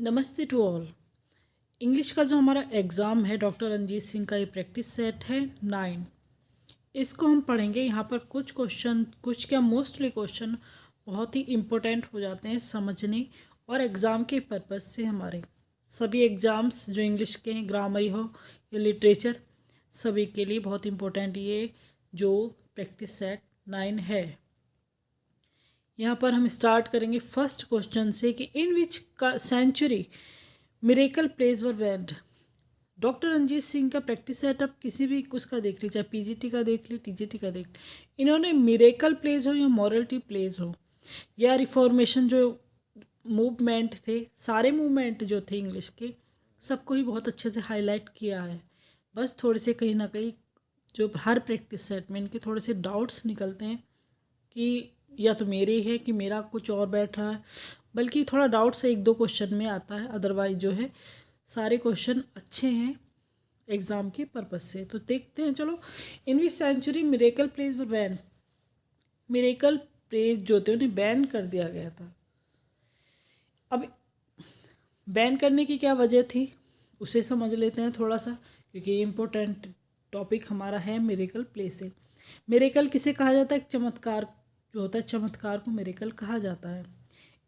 नमस्ते to all. English का जो हमारा एग्ज़ाम है डॉक्टर रंजीत सिंह का, ये प्रैक्टिस सेट है 9। इसको हम पढ़ेंगे। यहाँ पर कुछ क्वेश्चन, कुछ क्या मोस्टली क्वेश्चन बहुत ही इम्पोर्टेंट हो जाते हैं समझने और एग्ज़ाम के पर्पज़ से। हमारे सभी एग्ज़ाम्स जो इंग्लिश के हैं, ग्रामर हो या लिटरेचर, सभी के लिए बहुत इम्पोर्टेंट ये जो प्रैक्टिस सेट 9 है। यहाँ पर हम स्टार्ट करेंगे फर्स्ट क्वेश्चन से कि इन विच का century miracle place were wed. Doctor Ranjit Singh का प्रैक्टिस सेटअप किसी भी उसका देख ली, चाहे पीजीटी का देख ली, टीजीटी का देख ली, इन्होंने मिरेकल प्लेस हो या मॉरलिटी प्लेस हो या रिफॉर्मेशन जो मूवमेंट थे, सारे मूवमेंट जो थे इंग्लिश के, सबको ही बहुत अच्छे से हाईलाइट किया है। बस थोड़े से कहीं ना कहीं जो हर प्रैक्टिस सेट में इनके थोड़े से डाउट्स निकलते हैं कि या तो मेरे ही है कि मेरा कुछ और बैठ रहा है, बल्कि थोड़ा डाउट से एक दो क्वेश्चन में आता है। अदरवाइज जो है सारे क्वेश्चन अच्छे हैं एग्ज़ाम के पर्पज़ से। तो देखते हैं, चलो। In which century miracle place were ban. Miracle plays जो थे उन्हें बैन कर दिया गया था। अब बैन करने की क्या वजह थी उसे समझ लेते हैं थोड़ा सा, क्योंकि इम्पोर्टेंट टॉपिक हमारा है मिरेकल प्लेस से। मिरेकल किसे कहा जाता है? चमत्कार जो होता है, चमत्कार को मिरेकल कहा जाता है।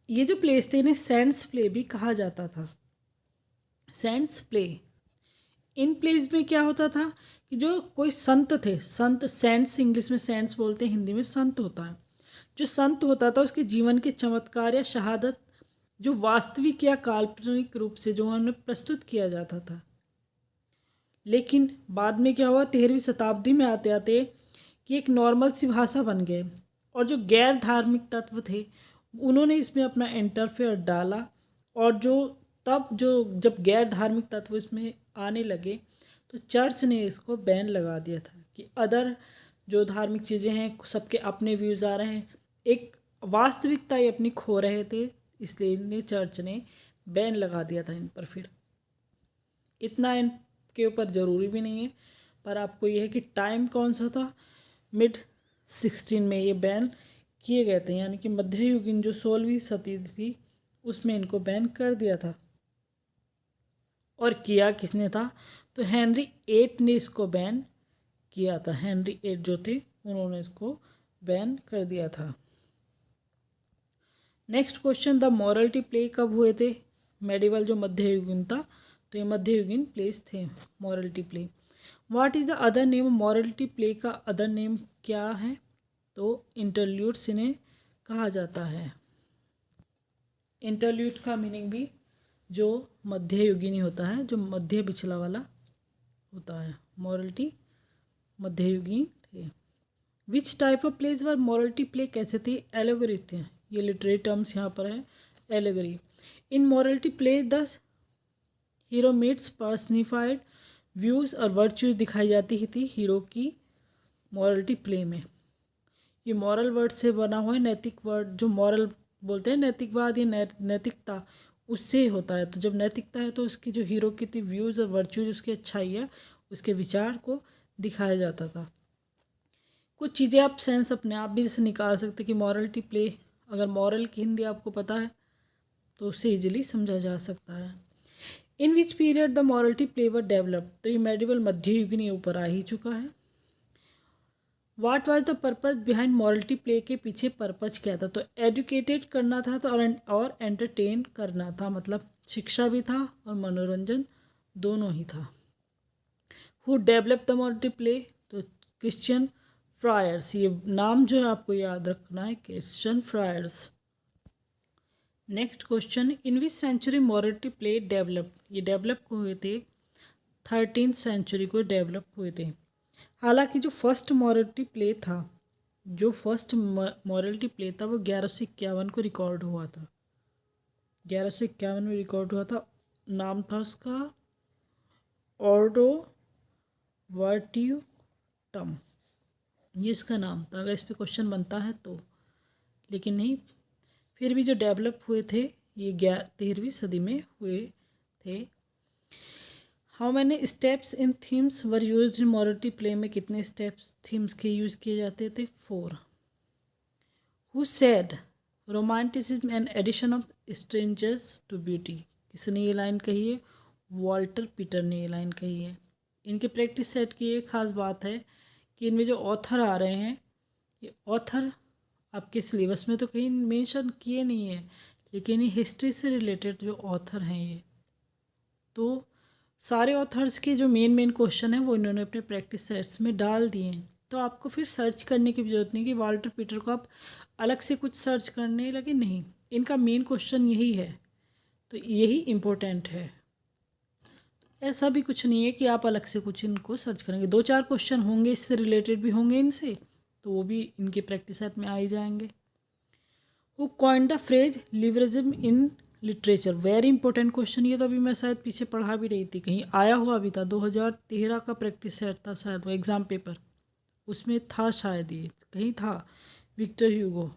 ये जो प्लेस थे इन्हें सेंट्स प्ले भी कहा जाता था। सेंट्स प्ले, इन प्लेस में क्या होता था कि जो कोई संत थे, संत, सेंट्स इंग्लिश में सेंट्स बोलते हैं, हिंदी में संत होता है। जो संत होता था उसके जीवन के चमत्कार या शहादत जो वास्तविक या काल्पनिक रूप से जो उन्हें प्रस्तुत किया जाता था। लेकिन बाद में क्या हुआ, 13वीं शताब्दी में आते आते कि एक नॉर्मल सी भाषा बन गए और जो गैर धार्मिक तत्व थे उन्होंने इसमें अपना इंटरफेयर डाला। और जो तब जो जब गैर धार्मिक तत्व इसमें आने लगे तो चर्च ने इसको बैन लगा दिया था कि अदर जो धार्मिक चीज़ें हैं सबके अपने व्यूज़ आ रहे हैं, एक वास्तविकता ये अपनी खो रहे थे, इसलिए इन्हें चर्च ने बैन लगा दिया था इन पर। फिर इतना इनके ऊपर ज़रूरी भी नहीं है, पर आपको ये है कि टाइम कौन सा था, मिड 16 में ये बैन किए गए थे, यानी कि मध्ययुगीन जो 16वीं सदी थी उसमें इनको बैन कर दिया था। और किया किसने था? तो हेनरी 8 ने इसको बैन किया था। हेनरी 8 जो थे उन्होंने इसको बैन कर दिया था। Next question, the morality play कब हुए थे? मेडिवल जो मध्ययुगीन था, तो ये मध्ययुगीन प्लेस थे morality play. What is the other name? Morality play का अदर नेम क्या है? तो इंटरल्यूड्स इन्हें कहा जाता है। इंटरल्यूड का मीनिंग भी जो मध्ययुगीन होता है, जो मध्य पिछला वाला होता है। मॉरलिटी मध्ययुगीन थे। Which type of place were morality play कैसे थी? एलेगरी थे। ये लिटरेरी टर्म्स यहाँ पर है, allegory. In morality play the hero meets personified views और वर्च्यूज दिखाई जाती ही थी हीरो की मॉरलिटी प्ले में। ये मॉरल वर्ड से बना हुआ है, नैतिक वर्ड जो मॉरल बोलते हैं, नैतिकवाद या नैतिकता, उससे होता है। तो जब नैतिकता है तो उसकी जो हीरो की थी व्यूज़ और वर्च्यूज, उसकी अच्छाई है, उसके विचार को दिखाया जाता था। कुछ चीज़ें आप सेंस अपने आप भी जैसे निकाल सकते कि मॉरलिटी प्ले, अगर मॉरल की हिंदी आपको पता है तो उससे इजीली समझा जा सकता है। In which period the morality play were develop, तो ये मेडिवल मध्ययुगीन ऊपर आ ही चुका है। What was the purpose behind morality play के पीछे पर्पज़ क्या था? तो एजुकेटेड करना था तो और एंटरटेन करना था, मतलब शिक्षा भी था और मनोरंजन दोनों ही था। Who develop the morality play? तो क्रिश्चियन फ्रायर्स। ये नाम जो है आपको याद रखना है, Christian fryers. Next question, in which century morality play develop? ये डेवलप हुए थे 13th सेंचुरी को डेवलप हुए थे। हालांकि जो फर्स्ट मॉरलिटी प्ले था, जो फर्स्ट मॉरलिटी प्ले था वो 1151 को रिकॉर्ड हुआ था। 1151 में रिकॉर्ड हुआ था। नाम था उसका ऑर्डो वर्ट्यूटम, ये इसका नाम था। अगर इस पर क्वेश्चन बनता है तो, लेकिन नहीं, फिर भी जो डेवलप हुए थे ये 13वीं सदी में हुए थे। How many steps in themes were use in morality play? में कितने स्टेप्स थीम्स के यूज़ किए जाते थे? 4। Who said romanticism and addition of strangers to beauty? किसने ये लाइन कही है? वॉल्टर पीटर ने ये लाइन कही है। इनके प्रैक्टिस सेट की एक ख़ास बात है कि इनमें जो ऑथर आ रहे हैं, ये ऑथर आपके सिलेबस में तो कहीं मेंशन किए नहीं है, लेकिन ये हिस्ट्री से रिलेटेड जो ऑथर हैं ये, तो सारे ऑथर्स के जो मेन क्वेश्चन हैं वो इन्होंने अपने प्रैक्टिस सेट्स में डाल दिए हैं। तो आपको फिर सर्च करने की भी ज़रूरत नहीं कि वाल्टर पीटर को आप अलग से कुछ सर्च करने लगे, नहीं, इनका मेन क्वेश्चन यही है, तो यही इम्पोर्टेंट है। ऐसा भी कुछ नहीं है कि आप अलग से कुछ इनको सर्च करेंगे, 2-4 क्वेश्चन होंगे इससे रिलेटेड भी होंगे इनसे, तो वो भी इनके प्रैक्टिस सेट में आ ही जाएंगे। Who coined the phrase leverageism in literature, very important question, ये तो अभी मैं शायद पीछे पढ़ा भी रही थी, कहीं आया हुआ भी था, 2013 का प्रैक्टिस सेट था शायद, वो एग्ज़ाम पेपर उसमें था शायद, ये कहीं था, Victor Hugo.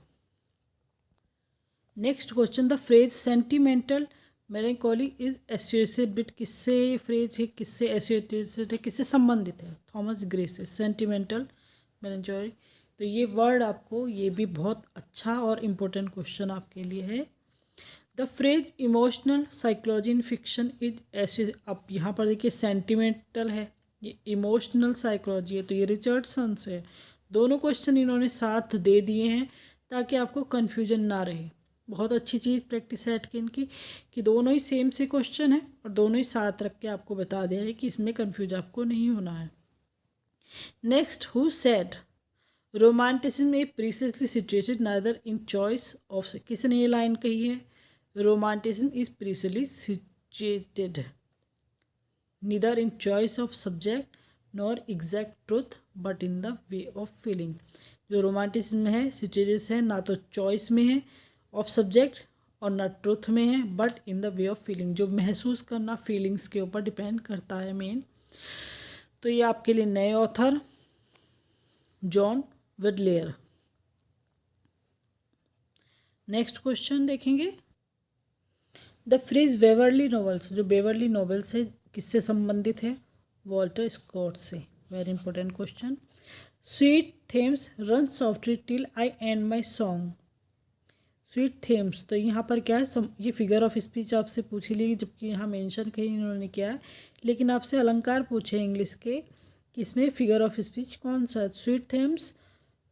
Next question, the phrase sentimental melancholy is associated with, किससे ये फ्रेज है, किससे एसोसिएटेड है, किससे संबंधित है? थॉमस ग्रे से। सेंटिमेंटल मेलैंकोली, तो ये वर्ड आपको, ये भी बहुत अच्छा और इम्पोर्टेंट क्वेश्चन आपके लिए है। The phrase emotional psychology in fiction is ऐसे, आप यहाँ पर देखिए सेंटिमेंटल है, ये इमोशनल साइकोलॉजी है, तो ये रिचर्डसन से। दोनों क्वेश्चन इन्होंने साथ दे दिए हैं ताकि आपको कन्फ्यूजन ना रहे। बहुत अच्छी चीज़ प्रैक्टिस सेट की इनकी कि दोनों ही सेम से क्वेश्चन है और दोनों ही साथ रख के आपको बता दिया है कि इसमें कन्फ्यूज आपको नहीं होना है। Next, who said romanticism is precisely situated neither in choice of, किसने ये लाइन कही है? Romanticism is precisely situated neither in choice of subject nor exact truth but in the way of feeling। जो romanticism है, situated है, ना तो choice में है ऑफ सब्जेक्ट और ना ट्रुथ में है, but in the way of feeling, जो महसूस करना फीलिंग्स के ऊपर डिपेंड करता है मेन। तो ये आपके लिए नए ऑथर जॉन वेडलेयर। नेक्स्ट क्वेश्चन देखेंगे, द फ्रेज बेवर्ली नॉवेल्स, जो बेवर्ली नॉवेल्स है किससे संबंधित है? वॉल्टर स्कॉट से। Very important question. Sweet Thames run softly till I end my song, sweet Thames, तो यहाँ पर क्या है, ये फिगर ऑफ स्पीच आपसे पूछी ली, जबकि यहाँ मेंशन कहीं इन्होंने किया है, लेकिन आपसे अलंकार पूछे इंग्लिश के कि इसमें फिगर ऑफ स्पीच कौन सा है? स्वीट थेम्स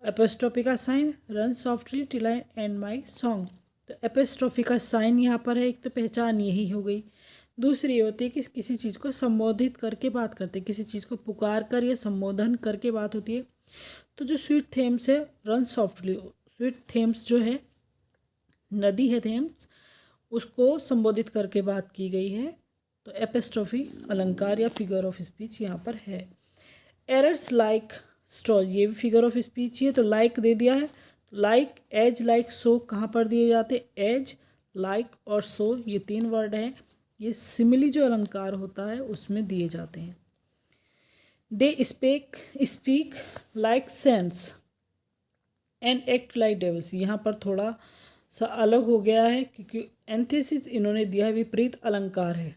एपोस्ट्रोफी का sign, run softly till I end my song, तो एपोस्ट्रोफी का साइन यहाँ पर है, एक तो पहचान यही हो गई। दूसरी होती है कि किसी चीज़ को संबोधित करके बात करते हैं, किसी चीज़ को पुकार कर या संबोधन करके बात होती है। तो जो स्वीट थेम्स है रन सॉफ्टली, स्वीट थेम्स जो है नदी है थेम्स, उसको संबोधित करके बात की गई है, तो एपोस्ट्रोफी अलंकार या फिगर ऑफ स्पीच यहाँ पर है। एरर्स लाइक स्ट्रॉ, ये भी फिगर ऑफ स्पीच ही है, तो लाइक दे दिया है, लाइक एज लाइक सो कहाँ पर दिए जाते? एज लाइक और सो, ये 3 वर्ड हैं, ये सिमिली जो अलंकार होता है उसमें दिए जाते हैं। They speak like saints and act like devils, यहाँ पर थोड़ा सा अलग हो गया है क्योंकि एंथेसिस इन्होंने दिया है, विपरीत अलंकार है,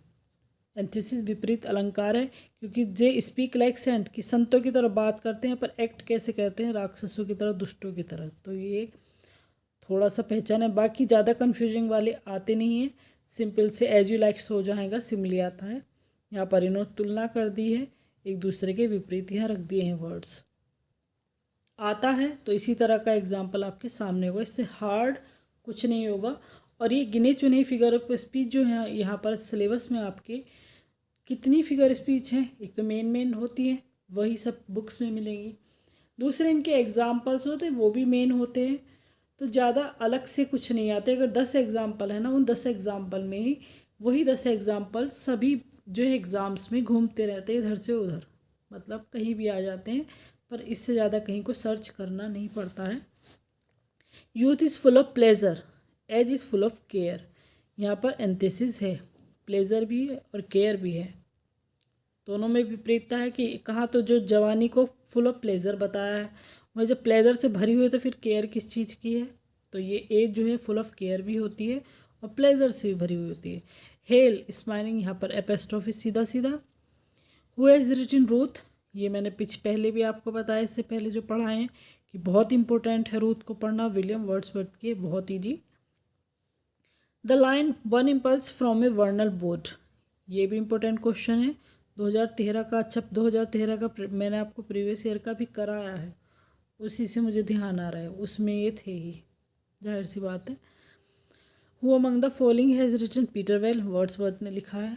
एंथेसिस विपरीत अलंकार है, क्योंकि जे स्पीक लाइक सेंट कि संतों की तरह बात करते हैं, पर एक्ट कैसे कहते हैं? राक्षसों की तरह, दुष्टों की तरह। तो ये थोड़ा सा पहचान है, बाकी ज़्यादा कन्फ्यूजिंग वाले आते नहीं हैं, सिंपल से एज यू लाइक हो जाएगा, सिमिली आता है। यहाँ पर इन्होंने तुलना कर दी है, एक दूसरे के विपरीत यहाँ रख दिए हैं वर्ड्स। आता है तो इसी तरह का एग्जाम्पल आपके सामने होगा, इससे हार्ड कुछ नहीं होगा। और ये गिने चुने फिगर ऑफ स्पीच जो है यहाँ पर सिलेबस में आपके कितनी फिगर स्पीच हैं, एक तो मेन होती है, वही सब बुक्स में मिलेंगी, दूसरे इनके एग्जाम्पल्स होते हैं वो भी मेन होते हैं, तो ज़्यादा अलग से कुछ नहीं आते। अगर 10 एग्जाम्पल है ना, उन 10 एग्जाम्पल में ही वही 10 एग्जाम्पल सभी जो है एग्ज़ाम्स में घूमते रहते हैं इधर से उधर, मतलब कहीं भी आ जाते हैं, पर इससे ज़्यादा कहीं को सर्च करना नहीं पड़ता है। Youth is full of pleasure, age is full of care, यहाँ पर एंथेसिस है, प्लेजर भी है और केयर भी है, दोनों में विपरीतता है कि कहाँ तो जो जवानी को फुल ऑफ प्लेजर बताया है, वह जब प्लेजर से भरी हुई है तो फिर केयर किस चीज़ की है? तो ये एज जो है फुल ऑफ केयर भी होती है और प्लेजर से भी भरी हुई होती है। हेल स्माइलिंग, यहाँ पर एपोस्ट्रोफी सीधा सीधा। हु हैज़ रिटन रूथ, ये मैंने पहले भी आपको बताया, इससे पहले जो पढ़ाए हैं कि बहुत इंपॉर्टेंट है रूथ को पढ़ना, विलियम वर्ड्सवर्थ की, बहुत easy. The line one impulse from A वर्नल board, ये भी इम्पोर्टेंट क्वेश्चन है 2013 का। अच्छा 2013 का मैंने आपको प्रीवियस ईयर का भी कराया है, उसी से मुझे ध्यान आ रहा है, उसमें ये थे ही, जाहिर सी बात है। Who among the following has written Peter Bell, Wordsworth ने लिखा है,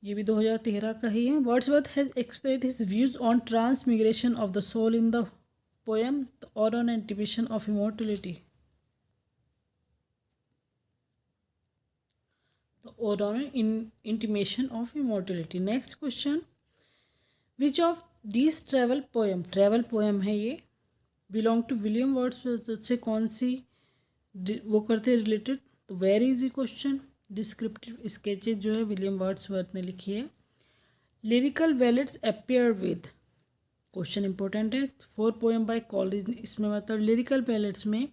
ये भी 2013 का ही है। Wordsworth has expressed his views on transmigration of the soul in the poem the oral intimation of immortality, the oral intimation of immortality. Next question, which of these travel poem है ये, belong to विलियम वर्ड्सवर्थ से कौन सी वो करते related, तो where is the question. Descriptive sketches जो है William Wordsworth ने लिखी है। Lyrical ballads appear with, question important है। 4 पोएम बाय कॉलेज, इसमें मतलब लिरिकल बैलेड्स में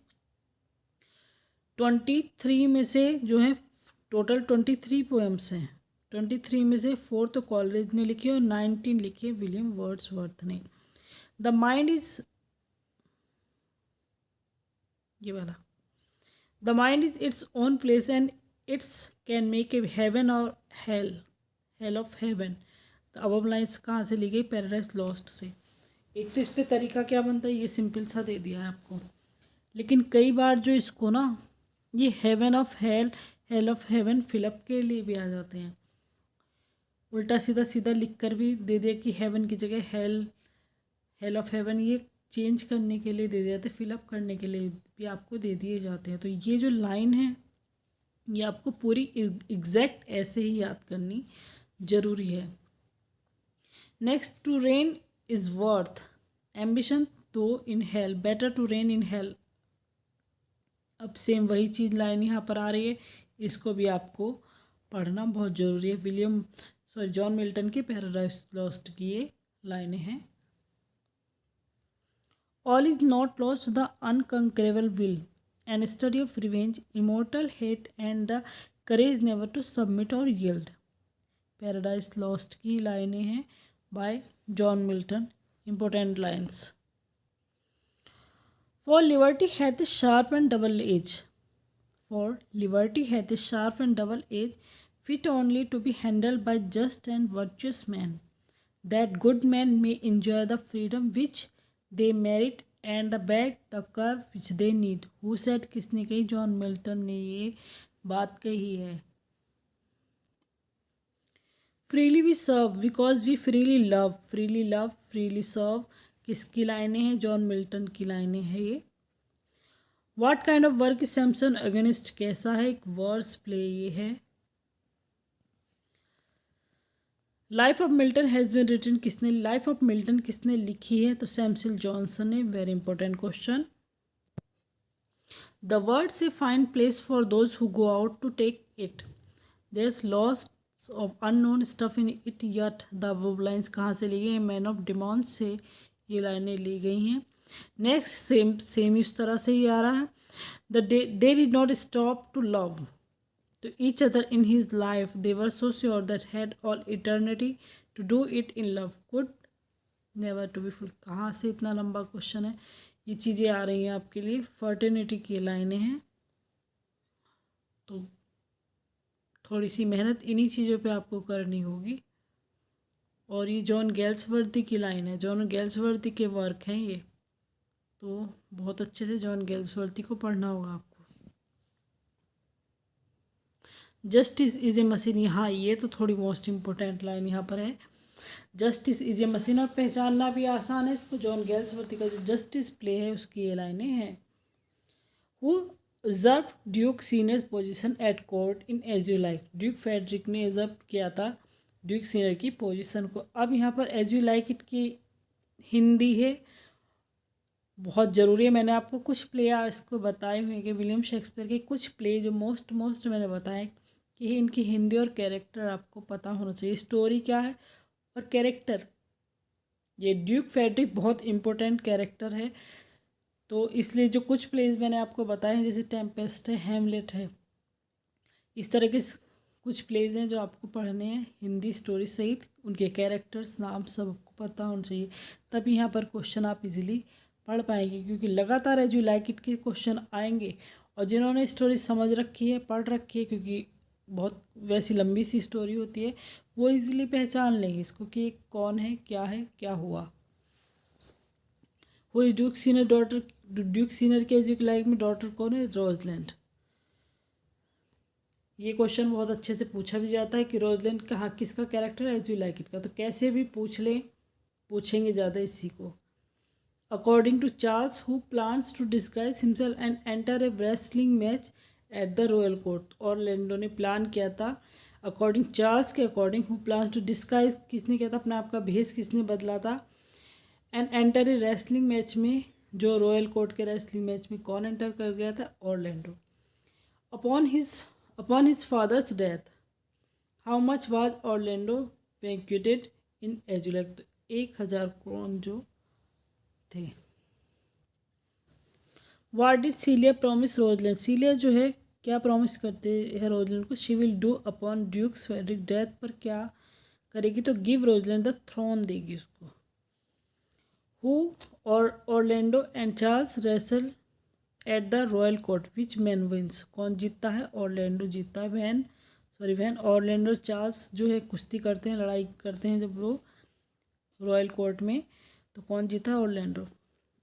23 में से जो है टोटल 23 पोएम्स हैं, 23 में से 4 तो कॉलेज ने लिखी और 19 लिखी विलियम वर्ड्सवर्थ ने। द माइंड इज, ये वाला, the mind is its own place and its can make a heaven or hell of heaven. The above lines कहाँ से ली गई, पैराडाइज लॉस्ट से। एक तो इस पर तरीका क्या बनता है, ये सिंपल सा दे दिया है आपको, लेकिन कई बार जो इसको ना ये heaven of hell of heaven fill up के लिए भी आ जाते हैं, उल्टा सीधा सीधा लिख कर भी दे दिया कि हेवन की जगह हेल ऑफ हेवन, ये चेंज करने के लिए दे दिए जाते, फिलअप करने के लिए भी आपको दे दिए जाते हैं। तो ये जो लाइन है ये आपको पूरी एग्जैक्ट ऐसे ही याद करनी ज़रूरी है। Next, to reign is worth ambition though in hell, better to reign in hell. अब सेम वही चीज़ लाइन यहाँ पर आ रही है, इसको भी आपको पढ़ना बहुत ज़रूरी है। जॉन मिल्टन की पैराडाइज लॉस्ट की ये लाइनें हैं। All is not lost, the unconquerable will and study of revenge, immortal hate and the courage never to submit or yield. Paradise Lost की लाइनें हैं by John Milton, important lines. For liberty hath a sharp and double edge. For liberty hath a sharp and double edge, fit only to be handled by just and virtuous men, that good men may enjoy the freedom which they merit and the bad the curb which they need. Who said, किसने कही, John Milton ने ये बात कही है। Freely we serve because we freely love, freely serve, किसकी लाइनें हैं, जॉन मिल्टन की लाइनें हैं ये। What kind of work is Samson against, कैसा है, एक वर्स प्ले ये है। Life of Milton has been written, किसने लाइफ ऑफ मिल्टन किसने लिखी है, तो सैमुअल जॉनसन ने। Very important question. The words a fine place for those who go out to take it, there is loss of unknown stuff in it yet. The वो lines कहाँ से ली गई, man of demand से ये लाइनें ली गई हैं। नेक्स्ट सेम इस तरह से ही आ रहा है। They did not stop to love to each other in his life, they were so sure that had all eternity to do it in love could never to be full। कहाँ से इतना लंबा क्वेश्चन है, ये चीज़ें आ रही हैं आपके लिए, फर्टिनिटी की लाइनें हैं, तो थोड़ी सी मेहनत इन्हीं चीज़ों पे आपको करनी होगी। और ये जॉन गेल्सवर्दी की लाइन है, जॉन गेल्सवर्दी के वर्क हैं ये, तो बहुत अच्छे से जॉन गेल्सवर्दी को पढ़ना होगा आपको। जस्टिस इज ए मशीन, यहाँ ये तो थोड़ी मोस्ट इम्पोर्टेंट लाइन यहाँ पर है। जस्टिस इज ए मशीन, और पहचानना भी आसान है इसको, जॉन गेल्सवर्दी का जो जस्टिस प्ले है उसकी ये लाइनें हैं। Who usurp Duke senior position at court in as you like, Duke Frederick ने उजर्व किया था ड्यूक सीनियर की पोजीशन को। अब यहाँ पर एज यू लाइक इट की हिंदी है, बहुत ज़रूरी है। मैंने आपको कुछ प्ले इसको बताए हुए हैं कि विलियम शेक्सपियर के कुछ प्ले जो मोस्ट मैंने बताए कि इनकी हिंदी और कैरेक्टर आपको पता होना चाहिए, स्टोरी क्या है और कैरेक्टर। ये ड्यूक फेडरिक बहुत इम्पोर्टेंट कैरेक्टर है, तो इसलिए जो कुछ प्लेज मैंने आपको बताए हैं जैसे टेम्पेस्ट है, हैमलेट है, इस तरह के कुछ प्लेज हैं जो आपको पढ़ने हैं हिंदी स्टोरी सहित, उनके कैरेक्टर्स नाम सब आपको पता होना चाहिए, तब यहाँ पर क्वेश्चन आप इजीली पढ़ पाएंगे, क्योंकि लगातार एज यू लाइक इट के क्वेश्चन आएंगे और जिन्होंने स्टोरी समझ रखी है, पढ़ रखी है, क्योंकि बहुत वैसी लंबी सी स्टोरी होती है, वो इजीली पहचान लेंगे इसको कि ये कौन है, क्या हुआ। वो Duke senior daughter, Duke senior के एज यू लाइक में डॉटर कौन है? रोजलैंड। ये क्वेश्चन बहुत अच्छे से पूछा भी जाता है कि रोजलैंड का किसका कैरेक्टर है एज यू लाइक इट का, तो कैसे भी पूछ लें, पूछेंगे ज़्यादा इसी को। According to Charles who plans to disguise himself and enter a wrestling match at the royal court, Orlando ने प्लान किया था। अकॉर्डिंग चार्ल्स के according who plans to disguise, किसने किया था, अपने आप का भेष किसने बदला था, and enter a wrestling match में, जो रॉयल कोर्ट के रेसलिंग मैच में कौन एंटर कर गया था? Orlando. Upon his father's death how much was Orlando bequeathed in एजुलेक, तो 1000 क्रोन जो थे। वाट डिड सीलिया प्रॉमिस रोजलैंड, सीलिया जो है क्या प्रॉमिस करते हैं रोजलैंड को? She will do upon duke's Frederick death पर क्या करेगी? तो गिव रोजलैंड द थ्रोन देगी उसको। Who Orlando and Charles wrestle at the royal court, which man wins, कौन जीतता है? ऑरलैंडो जीतता है। वैन ऑरलैंडो चार्ल्स जो है कुश्ती करते हैं, लड़ाई करते हैं जब वो रॉयल कोर्ट में, तो कौन जीता है? Orlando.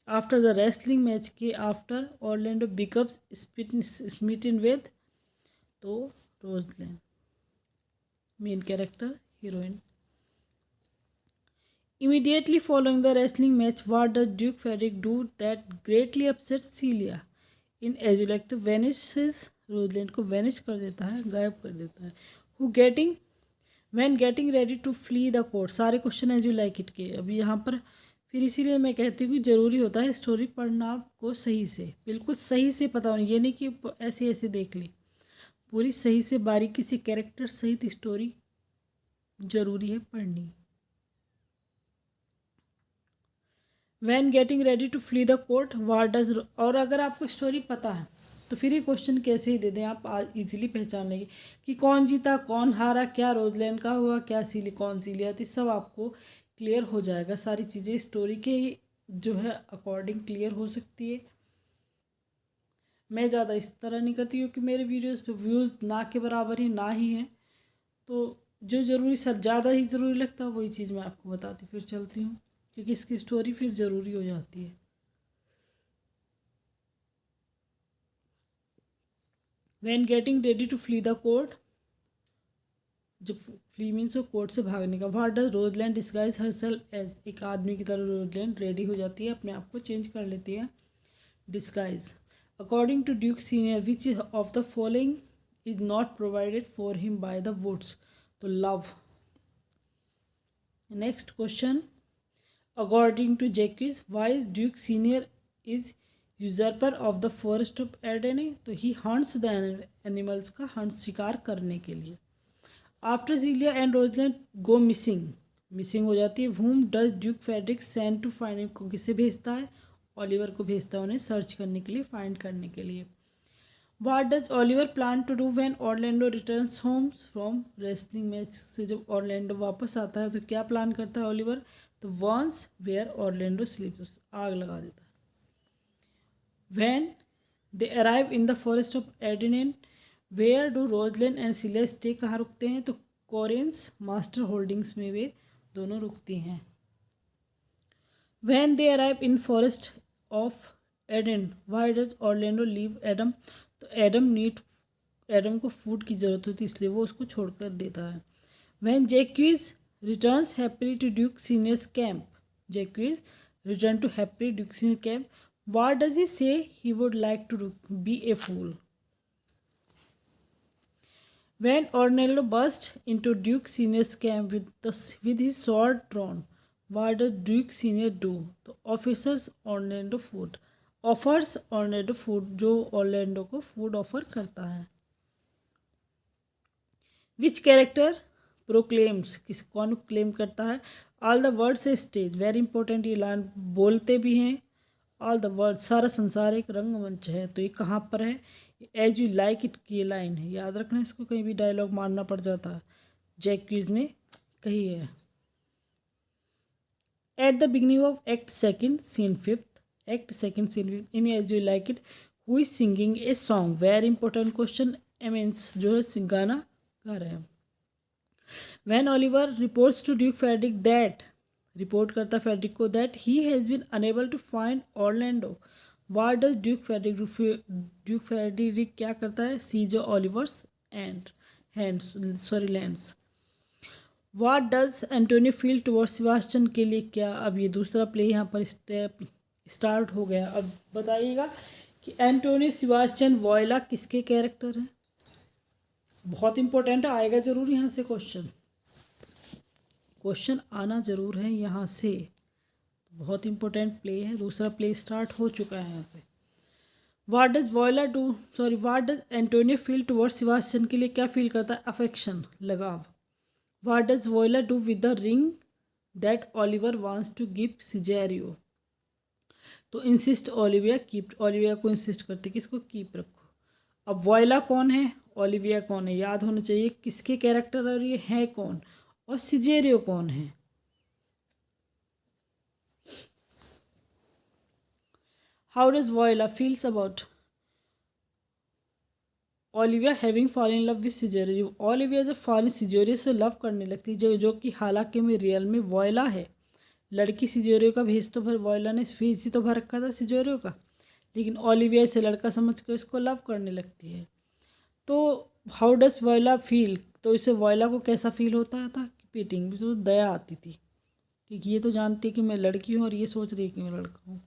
After the wrestling match के after Orlando becomes smitten with, तो Rosalind main character, heroine. Immediately following the wrestling match, what does Duke Frederick do that greatly upsets Celia? In Azulect vanishes, रोजलैंड को vanish कर देता है, गायब कर देता है। When getting ready to flee the court, सारे question as you like it के। अभी यहाँ पर फिर इसीलिए मैं कहती हूँ कि ज़रूरी होता है स्टोरी पढ़ना आपको सही से, बिल्कुल सही से पता होना, ये नहीं कि ऐसे ऐसे देख ली, पूरी सही से बारीकी से कैरेक्टर सहित स्टोरी ज़रूरी है पढ़नी। When getting ready to flee the court what does, और अगर आपको स्टोरी पता है तो फिर ये क्वेश्चन कैसे ही दे दें, आप इजीली पहचान लेंगे कि कौन जीता, कौन हारा, क्या रोजलैंड का हुआ, क्या कौन सीलिया थी, सब आपको क्लियर हो जाएगा। सारी चीज़ें स्टोरी के जो है अकॉर्डिंग क्लियर हो सकती है। मैं ज़्यादा इस तरह नहीं करती क्योंकि मेरे वीडियोज़ पे व्यूज़ ना के बराबर ही ना ही हैं, तो जो ज़रूरी सर ज़्यादा ही ज़रूरी लगता है वही चीज़ मैं आपको बताती फिर चलती हूँ, क्योंकि इसकी स्टोरी फिर ज़रूरी हो जाती है। When getting ready to flee the court, जब फ्ली मीन्स हो कोर्ट से भागने का। What does Rosalind disguise herself as, एक आदमी की तरह रोजलैंड रेडी हो जाती है, अपने आप को चेंज कर लेती है, disguise. According to Duke senior which of the following is not provided for him by the woods, तो love. Next question, according to Jaques wise Duke senior is usurper of the forest of Arden, तो he hunts the animals का hunt शिकार करने के लिए। After Celia and Rosalind go missing हो जाती है, whom does Duke Frederick send to find him, को किसे भेजता है? ओलिवर को भेजता है उन्हें सर्च करने के लिए, फाइंड करने के लिए। What does Oliver plan to do when Orlando returns home from wrestling match से, जब ऑरलैंडो वापस आता है तो क्या प्लान करता है ओलिवर? तो वॉन्स वेयर ऑरलैंडो स्लीप्स, आग लगा देता है। When they arrive in the forest of Ardennes, where do Rosalind and Celia stay, कहाँ रुकते हैं? तो कोरेंस मास्टर होल्डिंग्स में वे दोनों रुकती हैं। When they arrive in forest of Ardennes, why does Orlando leave Adam? तो एडम को फूड की ज़रूरत होती है इसलिए वो उसको छोड़कर देता है। When Jacques returns happily to Duke Senior's camp, Jacques return to happily Duke Senior camp, what does he say he would like to do? Be a fool. When Orlando bursts into Duke Senior's camp with his sword drawn, what does Duke Senior do? तो offers Orlando food, जो Orlando को food offer करता है। Which character proclaims, कौन claim करता है? All the words से stage, very important, ये लाइन बोलते भी हैं। ऑल द वर्ल्ड, सारा संसार एक रंगमंच है, तो ये कहाँ पर है? एज यू लाइक इट की लाइन है, याद रखना, इसको कहीं भी डायलॉग मारना पड़ जाता है, जैक्विस ने कही है। At the beginning of act second scene fifth, in as you like it who is singing a song, very important question, means जो है गाना गा रहे हैं। When Oliver reports to Duke Frederick that, report करता फेडरिक को that he has been unable to find Orlando, what does Duke Frederick क्या करता है, seize Oliver's and lands. What does Antonio feel towards Sebastian के लिए क्या, अब ये दूसरा प्ले यहाँ पर स्टेप स्टार्ट हो गया। अब बताइएगा कि एंटोनियो सेबास्टियन वॉयला किसके कैरेक्टर हैं, बहुत इंपॉर्टेंट आएगा जरूर यहाँ से क्वेश्चन आना जरूर है यहाँ से, बहुत इंपॉर्टेंट प्ले है। दूसरा प्ले स्टार्ट हो चुका है यहाँ से। What does Antonio feel towards Sebastian के लिए क्या फील करता है, अफेक्शन, लगाव। What does Viola do with the ring that Oliver wants to give Cesario, तो इंसिस्ट ओलिविया कीप, ओलिविया को इंसिस्ट करती किसको, कीप रखो। अब वॉयला कौन है, ओलिविया कौन है, याद होना चाहिए किसके कैरेक्टर और ये है कौन, और सिजेरियो कौन है। How does Viola feels about Olivia having fall in love with Cesario, Olivia जब फॉल सिजेरियो से लव करने लगती है, जो कि हालांकि में रियल में वॉयला है। लड़की सिजेरियो का भेज तो भर वॉयला ने भेज ही तो भर रखा था सिजेरियो का, लेकिन ओलिविया इसे लड़का समझ कर इसको लव करने लगती है। तो हाउ डज वॉयला फील, तो इसे वॉयला को कैसा फील होता था, पीटिंग, तो दया आती थी क्योंकि ये तो जानती है कि मैं लड़की हूँ और ये सोच रही है कि मैं लड़का हूँ।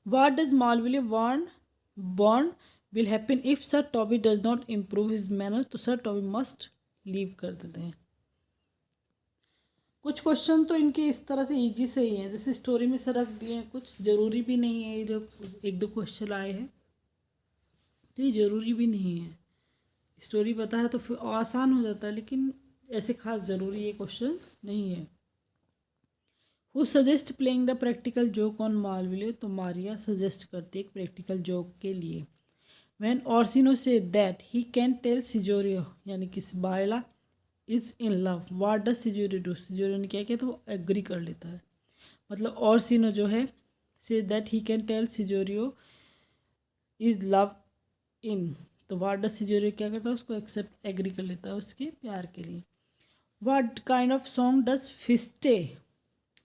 What does Malvolio warn will happen if Sir Toby does not improve his manner, तो सर टॉबी मस्ट लीव कर देते हैं। कुछ क्वेश्चन तो इनके इस तरह से इजी से ही हैं, जैसे स्टोरी में से रख दिए हैं, कुछ ज़रूरी भी नहीं है। ये जो एक दो क्वेश्चन आए हैं तो ये ज़रूरी भी नहीं है, स्टोरी पता है तो फिर आसान हो जाता है, लेकिन ऐसे खास ज़रूरी ये क्वेश्चन नहीं है। Who suggest playing the practical joke on Malvolio, तो मारिया सजेस्ट करती है एक प्रैक्टिकल जोक के लिए। When Orsino say that he can tell Cesario, यानी कि Viola is in love, what does Cesario do, Cesario ने क्या किया तो वो एग्री कर लेता है। मतलब ऑर्सिनो जो है say that he can tell Cesario is love in, तो व्हाट डज सिजोरियो क्या करता है, उसको एक्सेप्ट एग्री कर लेता है उसके प्यार के लिए। What kind of song does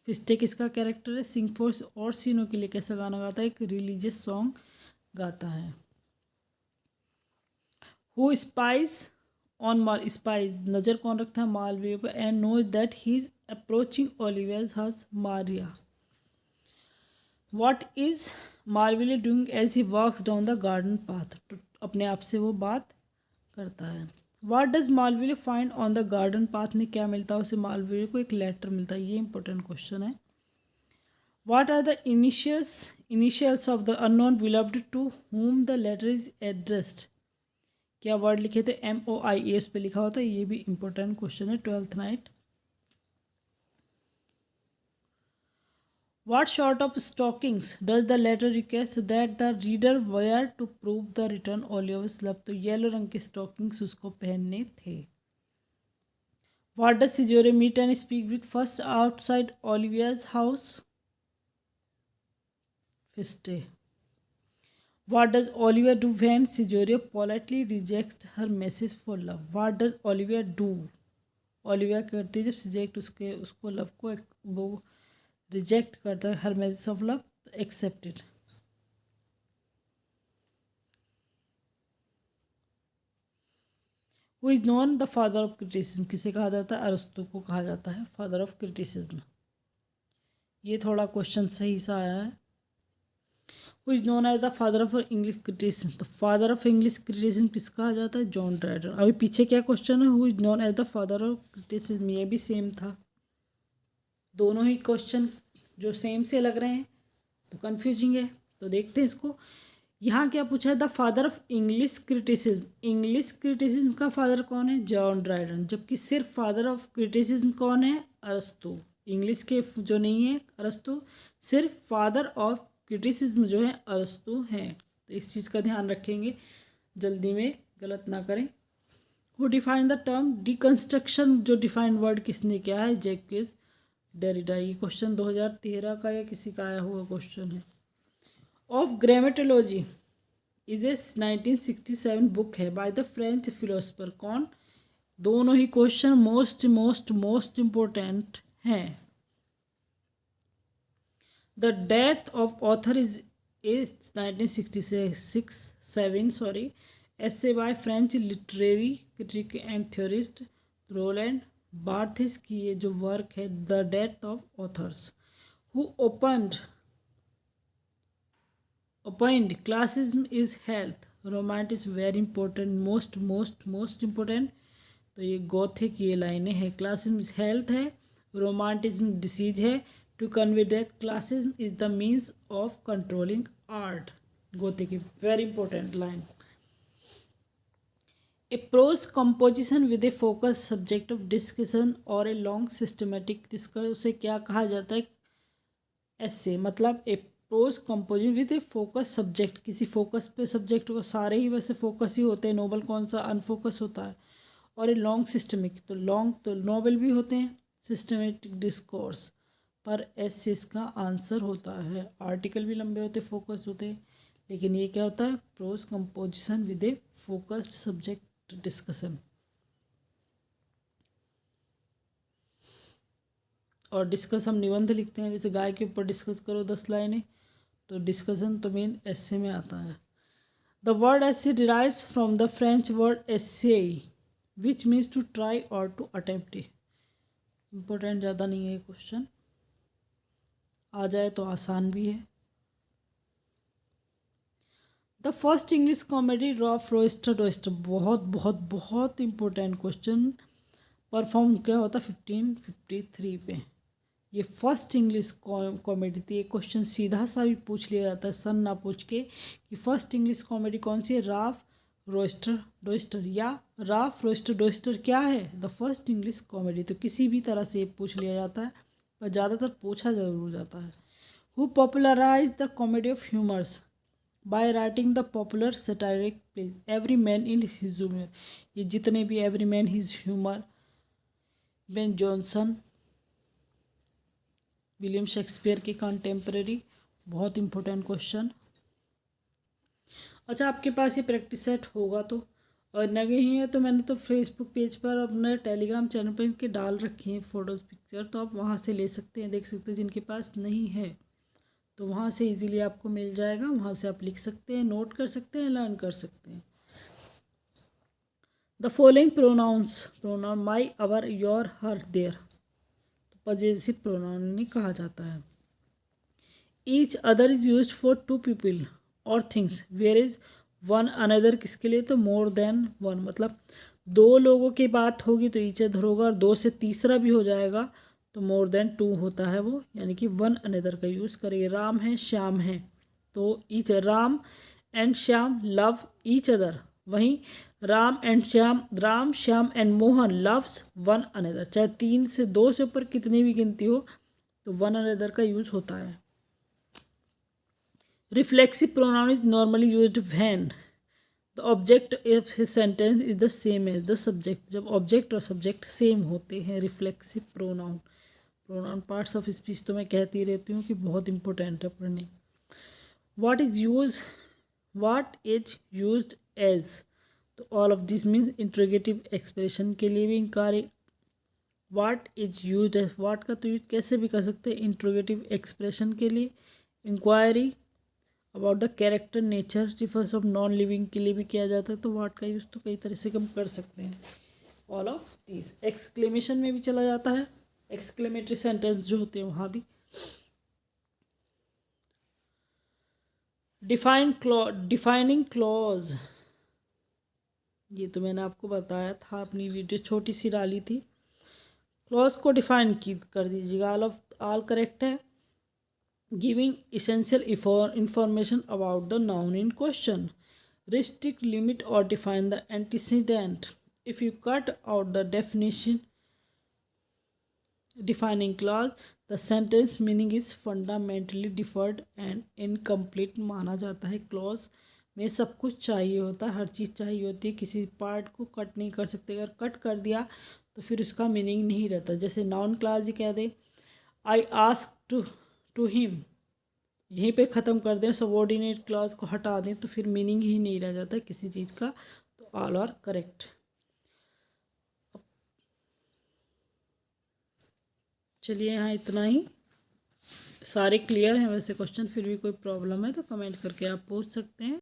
Feste किसका कैरेक्टर है, सिंग फॉर ऑर्सिनो के लिए कैसा गाना गाता है, एक रिलीजियस सॉन्ग गाता है। हु स्पाइस ऑन स्पाइस, नज़र कौन रखता है मालविया पर, and knows that he is approaching Olivia's हज Maria. What is Malvolio doing as he walks down the garden path, तो अपने आप से वो बात करता है। What does Malvolio find on the garden path में क्या मिलता है उसे, मालविया को एक लेटर मिलता है, ये इंपॉर्टेंट क्वेश्चन है। What are the initials of the unknown beloved to whom the letter is addressed, क्या वर्ड लिखे थे, MOIA पे लिखा होता है, ये भी इंपॉर्टेंट क्वेश्चन है 12th night. What sort of stockings does the letter request that the reader wear to prove the return Olivia's love, तो येलो रंग के स्टॉकिंग्स उसको पहनने थे। What does Cesario meet and speak with first outside Olivia's house, Feste. What does Olivia do when Sijorio politely rejects her message for love? What does Olivia do? Olivia करती है जब सिजेक्ट उसको love को वो reject करता है, her message of love accepted. Who is known the father of criticism, किसे कहा जाता है, अरस्तु को कहा जाता है फादर ऑफ क्रिटिसिज्म। ये थोड़ा क्वेश्चन सही सा आया है। Who is known as the father of English criticism, तो फादर ऑफ इंग्लिश क्रिटिसिज्म किसका कहा जाता है, जॉन ड्राइडर। अभी पीछे क्या क्वेश्चन है, who is known as the father of criticism, ये भी सेम था। दोनों ही क्वेश्चन जो सेम से लग रहे हैं तो कन्फ्यूजिंग है, तो देखते हैं इसको। यहाँ क्या पूछा है, the father of English criticism, English criticism का फादर कौन है, जॉन ड्राइडन, जबकि सिर्फ फादर ऑफ क्रिटिसिज्म कौन है, अरस्तु। इंग्लिश के जो नहीं है अरस्तु, सिर्फ फादर ऑफ क्रिटिसिज्म जो है अरस्तु हैं, तो इस चीज़ का ध्यान रखेंगे, जल्दी में गलत ना करें। Who define the term deconstruction, जो डिफाइंड वर्ड किसने किया है, जैक्विस डेरिडा। ये क्वेश्चन 2013 का या किसी का आया हुआ क्वेश्चन है। Of grammatology is a 1967 book है बाय द फ्रेंच फिलोसफर। कौन? दोनों ही question most most most important हैं। The death of author is 1967 sorry essay by French literary critic and theorist Roland Barthes की ये जो वर्क है the death of authors who opened classicism is health romant is very important most most most important. तो ये Goethe की ये लाइनें हैं। क्लासिज्म इज हेल्थ है, रोमांटिज्म डिसीज है, to convey death classicism is the means of controlling art. Goethe की very important line. A prose composition with a focused subject of discussion और a long systematic discussion उसे क्या कहा जाता है? ऐसे मतलब a prose composition with a focus subject, किसी फोकस पे सब्जेक्ट को, सारे ही वैसे फोकस ही होते हैं, नोबल कौन सा अनफोकस होता है। और ए लॉन्ग सिस्टमिक, तो लॉन्ग तो नोबल भी होते हैं, सिस्टमेटिक डिस्कोर्स पर ऐसे इसका आंसर होता है। आर्टिकल भी लंबे होते, फोकस होते, लेकिन ये क्या होता है? Prose composition with a focused subject discussion. और डिस्कस हम निबंध लिखते हैं, जैसे गाय के ऊपर डिस्कस करो 10 लाइनें, तो डिस्कशन तो मेन एसे में आता है। The word essay derives from the French word essai which means to try or to attempt. Important ज़्यादा नहीं है क्वेश्चन, आ जाए तो आसान भी है। The first English comedy Ralph Roister Doister, बहुत बहुत बहुत इंपॉर्टेंट क्वेश्चन। परफॉर्म क्या होता 1553 पे। ये फर्स्ट इंग्लिश कॉमेडी थी। ये क्वेश्चन सीधा सा भी पूछ लिया जाता है, सन ना पूछ के, कि फर्स्ट इंग्लिश कॉमेडी कौन सी है? राफ रोइस्टर डोइस्टर, या राफ रोइस्टर डोइस्टर क्या है? The first English comedy. तो किसी भी तरह से ये पूछ लिया जाता है, पर ज़्यादातर पूछा जरूर जाता है। Who popularize the comedy of humours by writing the popular satiric plays every man in his humour. ये जितने भी every man his humour, Ben Jonson, William Shakespeare के कंटेम्प्रेरी, बहुत इंपॉर्टेंट क्वेश्चन। अच्छा, आपके पास ये प्रैक्टिस सेट होगा तो, और नहीं है तो मैंने तो फेसबुक पेज पर, अपने टेलीग्राम चैनल पर इनके डाल रखे हैं फ़ोटोज़ पिक्चर, तो आप वहाँ से ले सकते हैं, देख सकते हैं। जिनके पास नहीं है तो वहाँ से इजीली आपको मिल जाएगा, वहाँ से आप लिख सकते हैं, नोट कर सकते हैं, लर्न कर सकते हैं। The following pronounce, pronoun my, our, your, her, their, तो पजेसिव प्रोनाउन नहीं कहा जाता है। Each other is used for two people और things, where is one another किसके लिए? तो मोर देन वन, मतलब दो लोगों की बात होगी तो ईच अदर होगा, और दो से तीसरा भी हो जाएगा तो मोर देन टू होता है वो, यानी कि वन अनदर का यूज़ करेंगे। राम है, श्याम है, तो each, Ram and Shyam love each other. वहीं Ram and Shyam, Ram Shyam and Mohan loves one another. चाहे 3 से 2 से ऊपर कितनी भी गिनती हो तो वन अनदर का यूज़ होता है। Reflexive pronoun is normally used when the object of his sentence is the same as the subject, जब ऑब्जेक्ट और सब्जेक्ट सेम होते हैं। Reflexive pronoun, pronoun parts of speech तो मैं कहती रहती हूँ कि बहुत इंपॉर्टेंट है पढ़ने। व्हाट इज यूज्ड एज, तो all of this means interrogative expression के लिए भी इनकार। What is used as, what का तो यूज कैसे भी कर सकते हैं इंट्रोगेटिव एक्सप्रेशन के लिए। Inquiry about the character nature refers of non living के लिए भी किया जाता है, तो व्हाट का यूज़ तो कई तरह से हम कर सकते हैं। ऑल ऑफ दीज, एक्सक्लेमेशन में भी चला जाता है, एक्सक्लेमेटरी सेंटेंस जो होते हैं वहाँ भी। डिफाइनिंग क्लॉज, ये तो मैंने आपको बताया था, अपनी वीडियो छोटी सी डाली थी। क्लॉज को डिफाइन कर दीजिएगा। ऑल करेक्ट है। Giving essential information about the noun in question, restrict, limit or define the antecedent. If you cut out the definition defining clause, the sentence meaning is fundamentally differed and incomplete माना जाता है। Clause में सब कुछ चाहिए होता है, हर चीज़ चाहिए होती है, किसी पार्ट को कट नहीं कर सकते। अगर कट कर दिया तो फिर उसका मीनिंग नहीं रहता। जैसे नाउन क्लॉज ही कह दे, आई आस्क टू हिम, यहीं पे ख़त्म कर दें, सबऑर्डिनेट क्लॉज को हटा दें तो फिर मीनिंग ही नहीं रह जाता किसी चीज़ का। तो ऑल आर करेक्ट। चलिए यहाँ इतना ही, सारे क्लियर हैं वैसे क्वेश्चन, फिर भी कोई प्रॉब्लम है तो कमेंट करके आप पूछ सकते हैं।